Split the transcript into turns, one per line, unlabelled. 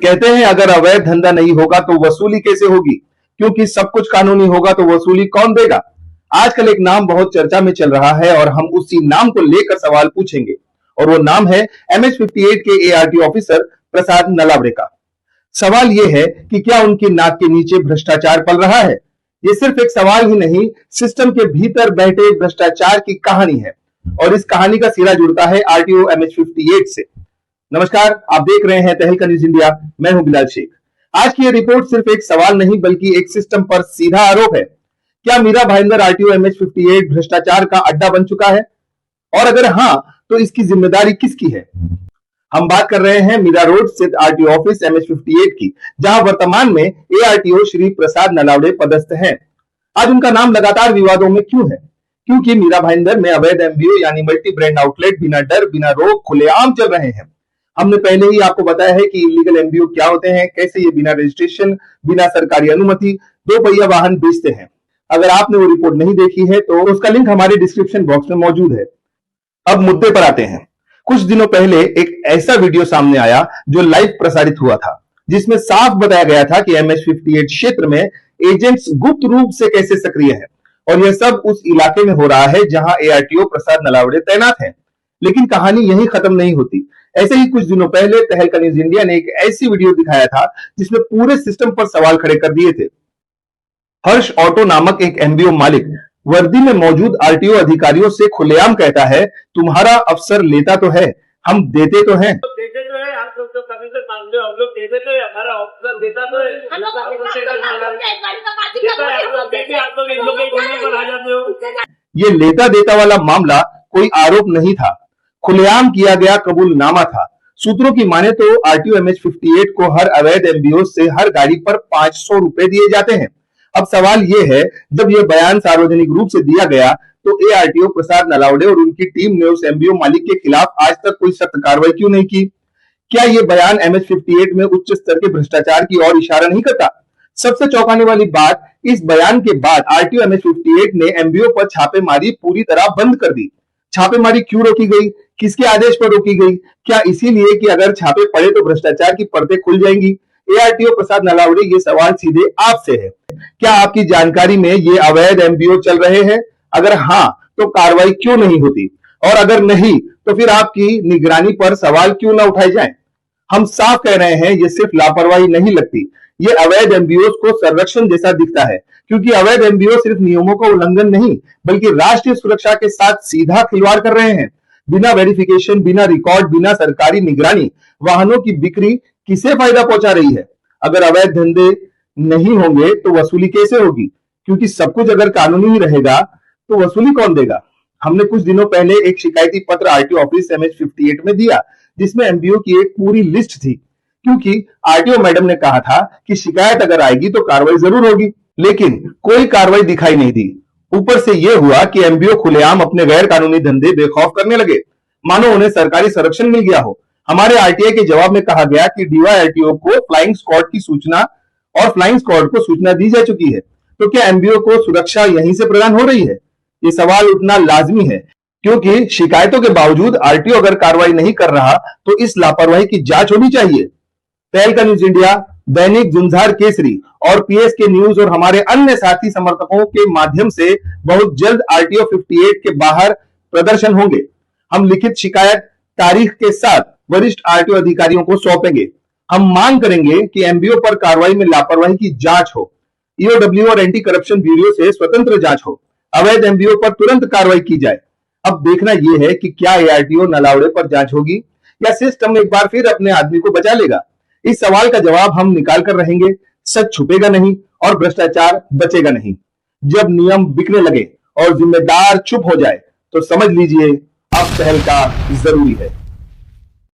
कहते हैं अगर अवैध धंधा नहीं होगा तो वसूली कैसे होगी, क्योंकि सब कुछ कानूनी होगा तो वसूली कौन देगा। आजकल एक नाम बहुत चर्चा में चल रहा है और हम उसी नाम को लेकर सवाल पूछेंगे और वो नाम है MH58 के ART ऑफिसर प्रसाद नलावड़े का। सवाल ये है कि क्या उनकी नाक के नीचे भ्रष्टाचार पल रहा है। ये सिर्फ एक सवाल ही नहीं, सिस्टम के भीतर बैठे भ्रष्टाचार की कहानी है और इस कहानी का सिरा जुड़ता है RTO MH58 से। नमस्कार, आप देख रहे हैं तहलका न्यूज इंडिया। मैं हूं बिलाल शेख। आज की ये रिपोर्ट सिर्फ एक सवाल नहीं बल्कि एक सिस्टम पर सीधा आरोप है। क्या मीरा भाईंदर RTO MH58 भ्रष्टाचार का अड्डा बन चुका है, और अगर हां तो इसकी जिम्मेदारी किसकी है। हम बात कर रहे हैं मीरा रोड स्थित RTO ऑफिस MH58 की, जहां वर्तमान में ARTO श्री प्रसाद नलावड़े पदस्थ हैं। आज उनका नाम लगातार विवादों में क्यों है? क्योंकि मीरा भाईंदर में अवैध MBO यानी मल्टी ब्रांड आउटलेट बिना डर बिना रोक खुलेआम चल रहे हैं। हमने पहले ही आपको बताया है कि इलीगल MBO क्या होते हैं, कैसे ये बिना रजिस्ट्रेशन बिना सरकारी अनुमति दो पहिया वाहन बेचते हैं। अगर आपने वो रिपोर्ट नहीं देखी है तो उसका लिंक हमारे डिस्क्रिप्शन बॉक्स में मौजूद है। अब मुद्दे पर आते हैं। कुछ दिनों पहले एक ऐसा वीडियो सामने आया जो लाइव प्रसारित हुआ था, जिसमें साफ बताया गया था कि MH58 क्षेत्र में एजेंट्स गुप्त रूप से कैसे सक्रिय है और यह सब उस इलाके में हो रहा है जहां ARTO प्रसाद नलावड़े तैनात हैं। लेकिन कहानी यहीं खत्म नहीं होती। ऐसे ही कुछ दिनों पहले तहलका न्यूज इंडिया ने एक ऐसी वीडियो दिखाया था जिसमें पूरे सिस्टम पर सवाल खड़े कर दिए थे। हर्ष ऑटो नामक एक MBO मालिक वर्दी में मौजूद RTO अधिकारियों से खुलेआम कहता है, तुम्हारा अफसर लेता तो है, हम देते तो हैं।
देते तो है, आप लोग तो कभी से मांगते हो, हम लोग देते तो है, हमारा ऑफिसर देता तो है, आप लोग इन लोग के घूमने पर आ जाते हो।
ये लेता देता वाला मामला कोई आरोप नहीं था, खुलेआम किया गया कबूलनामा था। सूत्रों की माने तो RTO MH58 को हर अवैध MBO से हर गाड़ी पर 500 रुपए दिए जाते हैं। अब सवाल यह है, जब यह बयान सार्वजनिक रूप से दिया गया तो ARTO प्रसाद नलावड़े और उनकी टीम ने उस MBO मालिक के खिलाफ आज तक कोई सख्त कार्रवाई क्यों नहीं की? क्या यह बयान MH58 में उच्च स्तर के भ्रष्टाचार की ओर इशारा नहीं करता? सबसे चौंकाने वाली बात, इस बयान के बाद RTO MH58 ने MBO पर छापेमारी पूरी तरह बंद कर दी। छापेमारी क्यों रोकी गई? किसके आदेश पर रोकी गई? क्या इसीलिए कि अगर छापे पड़े तो भ्रष्टाचार की परतें खुल जाएंगी? ARTO प्रसाद नलावड़े, ये सवाल सीधे आपसे है। क्या आपकी जानकारी में ये अवैध MBO चल रहे हैं? अगर हां तो कार्रवाई क्यों नहीं होती, और अगर नहीं तो फिर आपकी निगरानी पर सवाल क्यों ना उठाए जाएं? हम साफ कह रहे हैं, ये सिर्फ लापरवाही नहीं लगती, ये अवैध MBO को संरक्षण जैसा दिखता है, क्योंकि अवैध MBO सिर्फ नियमों का उल्लंघन नहीं बल्कि राष्ट्रीय सुरक्षा के साथ सीधा खिलवाड़ कर रहे हैं। बिना वेरिफिकेशन, बिना रिकॉर्ड, बिना सरकारी निगरानी वाहनों की बिक्री किसे फायदा पहुंचा रही है? अगर अवैध धंधे नहीं होंगे तो वसूली कैसे होगी? क्योंकि सब कुछ अगर कानूनी ही रहेगा तो वसूली कौन देगा? हमने कुछ दिनों पहले एक शिकायती पत्र RTO ऑफिस MH58 में दिया, जिसमें MBO की एक पूरी लिस्ट थी, क्योंकि RTO मैडम ने कहा था कि शिकायत अगर आएगी तो कार्रवाई जरूर होगी, लेकिन कोई कार्रवाई दिखाई नहीं दी। ऊपर से यह हुआ कि MBO खुलेआम अपने गैर कानूनी धंधे बेखौफ करने लगे, मानो उन्हें सरकारी संरक्षण मिल गया हो। हमारे RTI के जवाब में कहा गया कि DYRTO को फ्लाइंग स्क्वाड की सूचना और फ्लाइंग स्क्वाड को सूचना दी जा चुकी है, तो क्या MBO को सुरक्षा यहीं से प्रदान हो रही है? ये सवाल उठना लाजमी है, क्योंकि शिकायतों के बावजूद RTO अगर कार्रवाई नहीं कर रहा तो इस लापरवाही की जांच होनी चाहिए। तहलका न्यूज इंडिया, दैनिक झुंझार केसरी और PSK न्यूज और हमारे अन्य साथी समर्थकों के माध्यम से बहुत जल्द RTO 58 के बाहर प्रदर्शन होंगे। हम लिखित शिकायत तारीख के साथ वरिष्ठ RTO अधिकारियों को सौंपेंगे। हम मांग करेंगे कि MBO पर कार्रवाई में लापरवाही की जांच हो, EOW और एंटी करप्शन ब्यूरो से स्वतंत्र जांच हो, अवैध MBO पर तुरंत कार्रवाई की जाए। अब देखना यह है कि क्या ARTO नलावड़े पर जांच होगी या सिस्टम एक बार फिर अपने आदमी को बचा लेगा। इस सवाल का जवाब हम निकाल कर रहेंगे। सच छुपेगा नहीं और भ्रष्टाचार बचेगा नहीं। जब नियम बिकने लगे और जिम्मेदार चुप हो जाए तो समझ लीजिए अब तहलका जरूरी है।